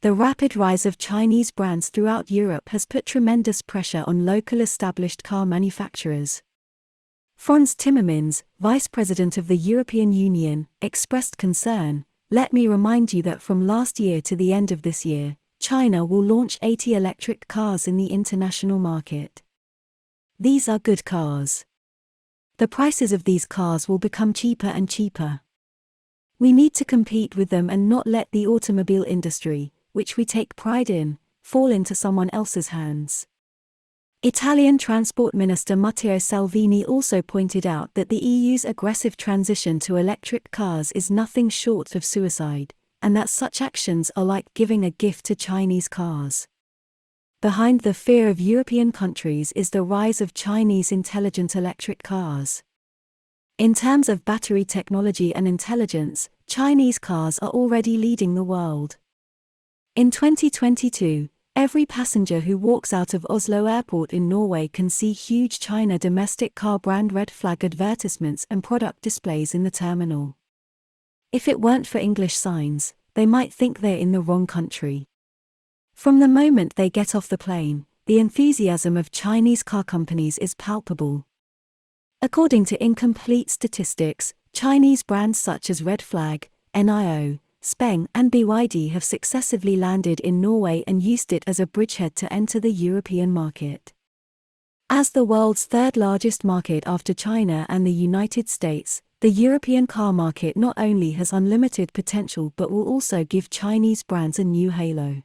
The rapid rise of Chinese brands throughout Europe has put tremendous pressure on local established car manufacturers. Frans Timmermans, Vice President of the European Union, expressed concern. "Let me remind you that from last year to the end of this year, China will launch 80 electric cars in the international market. These are good cars. The prices of these cars will become cheaper and cheaper. We need to compete with them and not let the automobile industry, which we take pride in, fall into someone else's hands." Italian Transport Minister Matteo Salvini also pointed out that the EU's aggressive transition to electric cars is nothing short of suicide, and that such actions are like giving a gift to Chinese cars. Behind the fear of European countries is the rise of Chinese intelligent electric cars. In terms of battery technology and intelligence, Chinese cars are already leading the world. In 2022, every passenger who walks out of Oslo Airport in Norway can see huge China domestic car brand red flag advertisements and product displays in the terminal. If it weren't for English signs, they might think they're in the wrong country. From the moment they get off the plane, the enthusiasm of Chinese car companies is palpable. According to incomplete statistics, Chinese brands such as Red Flag, NIO, Speng and BYD have successively landed in Norway and used it as a bridgehead to enter the European market. As the world's third largest market after China and the United States, the European car market not only has unlimited potential but will also give Chinese brands a new halo.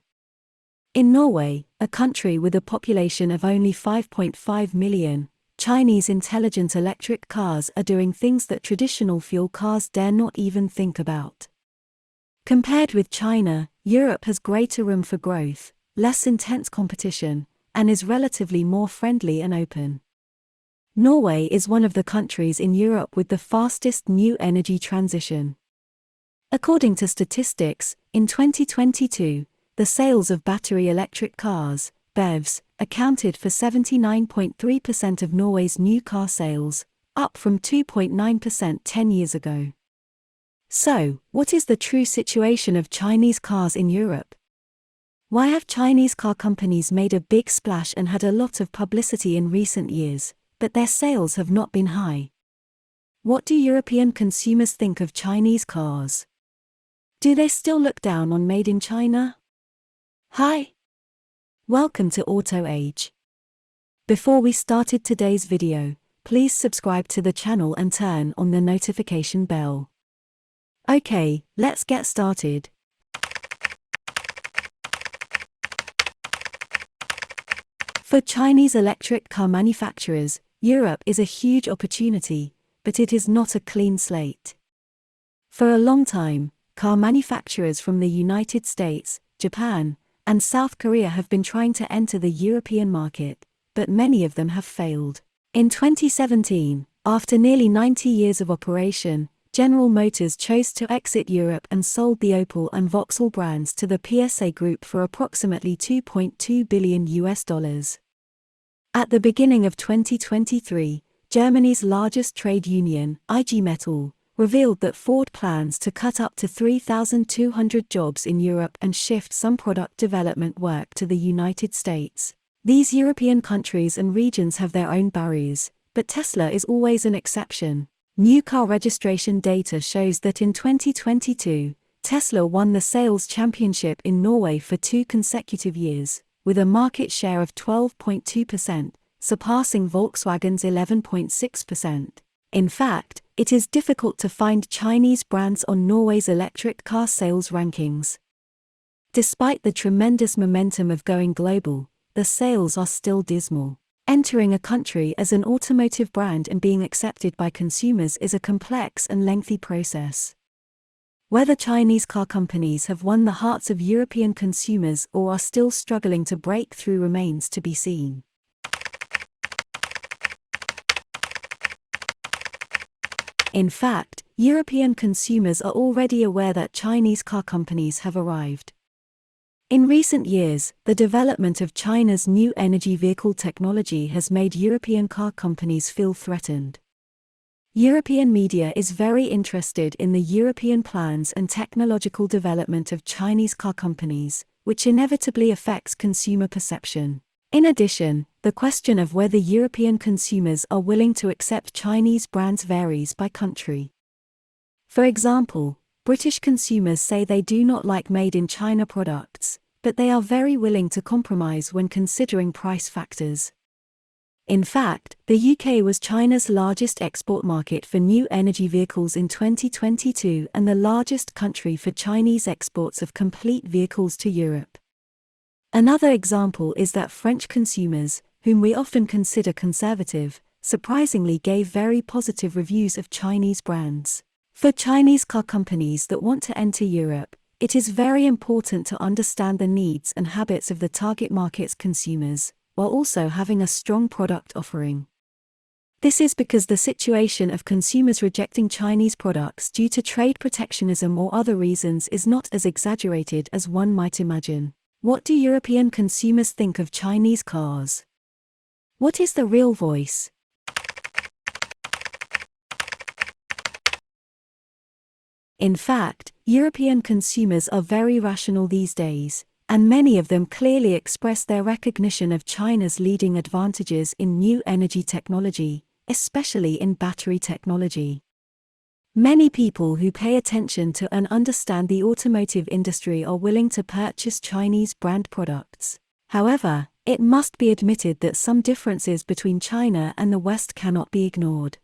In Norway, a country with a population of only 5.5 million, Chinese intelligent electric cars are doing things that traditional fuel cars dare not even think about. Compared with China, Europe has greater room for growth, less intense competition, and is relatively more friendly and open. Norway is one of the countries in Europe with the fastest new energy transition. According to statistics, in 2022, the sales of battery electric cars, BEVs, accounted for 79.3% of Norway's new car sales, up from 2.9% 10 years ago. So, what is the true situation of Chinese cars in Europe? Why have Chinese car companies made a big splash and had a lot of publicity in recent years, but their sales have not been high? What do European consumers think of Chinese cars? Do they still look down on Made in China? Hi! Welcome to Auto Age. Before we started today's video, please subscribe to the channel and turn on the notification bell. Okay, let's get started. For Chinese electric car manufacturers, Europe is a huge opportunity, but it is not a clean slate. For a long time, car manufacturers from the United States, Japan, and South Korea have been trying to enter the European market, but many of them have failed. In 2017, after nearly 90 years of operation, General Motors chose to exit Europe and sold the Opel and Vauxhall brands to the PSA Group for approximately $2.2 billion. At the beginning of 2023, Germany's largest trade union, IG Metall, revealed that Ford plans to cut up to 3,200 jobs in Europe and shift some product development work to the United States. These European countries and regions have their own barriers, but Tesla is always an exception. New car registration data shows that in 2022, Tesla won the sales championship in Norway for 2 consecutive years, with a market share of 12.2%, surpassing Volkswagen's 11.6%. In fact, it is difficult to find Chinese brands on Norway's electric car sales rankings. Despite the tremendous momentum of going global, the sales are still dismal. Entering a country as an automotive brand and being accepted by consumers is a complex and lengthy process. Whether Chinese car companies have won the hearts of European consumers or are still struggling to break through remains to be seen. In fact, European consumers are already aware that Chinese car companies have arrived. In recent years, the development of China's new energy vehicle technology has made European car companies feel threatened. European media is very interested in the European plans and technological development of Chinese car companies, which inevitably affects consumer perception. In addition, the question of whether European consumers are willing to accept Chinese brands varies by country. For example, British consumers say they do not like made-in-China products, but they are very willing to compromise when considering price factors. In fact, the UK was China's largest export market for new energy vehicles in 2022 and the largest country for Chinese exports of complete vehicles to Europe. Another example is that French consumers, whom we often consider conservative, surprisingly gave very positive reviews of Chinese brands. For Chinese car companies that want to enter Europe, it is very important to understand the needs and habits of the target market's consumers, while also having a strong product offering. This is because the situation of consumers rejecting Chinese products due to trade protectionism or other reasons is not as exaggerated as one might imagine. What do European consumers think of Chinese cars? What is the real voice? In fact, European consumers are very rational these days, and many of them clearly express their recognition of China's leading advantages in new energy technology, especially in battery technology. Many people who pay attention to and understand the automotive industry are willing to purchase Chinese brand products. However, it must be admitted that some differences between China and the West cannot be ignored.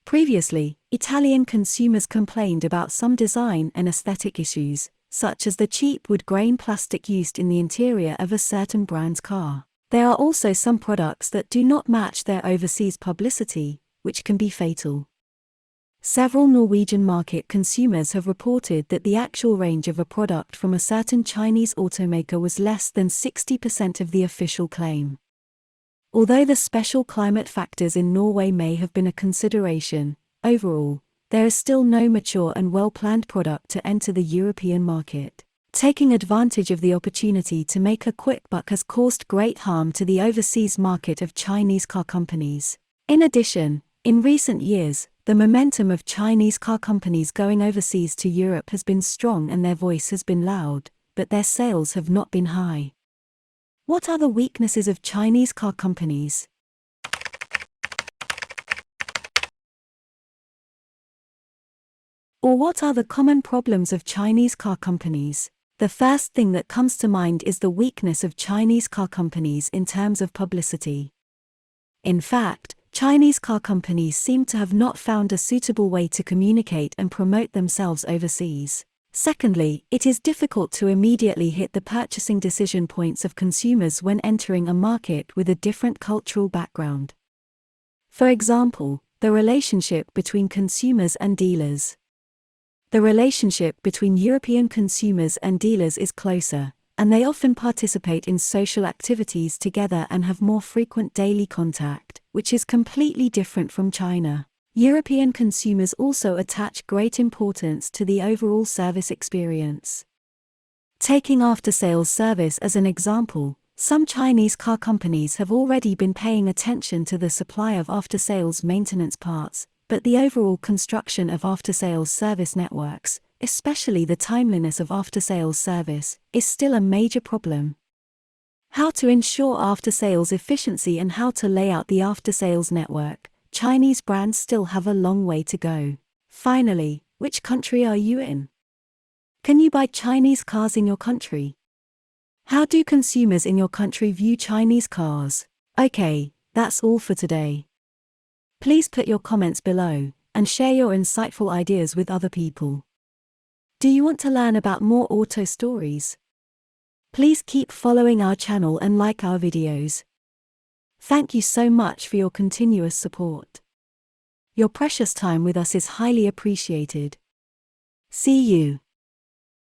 Previously, Italian consumers complained about some design and aesthetic issues, such as the cheap wood-grain plastic used in the interior of a certain brand's car. There are also some products that do not match their overseas publicity, which can be fatal. Several Norwegian market consumers have reported that the actual range of a product from a certain Chinese automaker was less than 60% of the official claim. Although the special climate factors in Norway may have been a consideration, overall, there is still no mature and well-planned product to enter the European market. Taking advantage of the opportunity to make a quick buck has caused great harm to the overseas market of Chinese car companies. In addition, in recent years, the momentum of Chinese car companies going overseas to Europe has been strong and their voice has been loud, but their sales have not been high. What are the weaknesses of Chinese car companies? Or what are the common problems of Chinese car companies? The first thing that comes to mind is the weakness of Chinese car companies in terms of publicity. In fact, Chinese car companies seem to have not found a suitable way to communicate and promote themselves overseas. Secondly, it is difficult to immediately hit the purchasing decision points of consumers when entering a market with a different cultural background. For example, the relationship between consumers and dealers. The relationship between European consumers and dealers is closer, and they often participate in social activities together and have more frequent daily contact, which is completely different from China. European consumers also attach great importance to the overall service experience. Taking after-sales service as an example, some Chinese car companies have already been paying attention to the supply of after-sales maintenance parts, but the overall construction of after-sales service networks, especially the timeliness of after-sales service, is still a major problem. How to ensure after-sales efficiency and how to lay out the after-sales network, Chinese brands still have a long way to go. Finally, which country are you in? Can you buy Chinese cars in your country? How do consumers in your country view Chinese cars? Okay, that's all for today. Please put your comments below, and share your insightful ideas with other people. Do you want to learn about more auto stories? Please keep following our channel and like our videos. Thank you so much for your continuous support. Your precious time with us is highly appreciated. See you.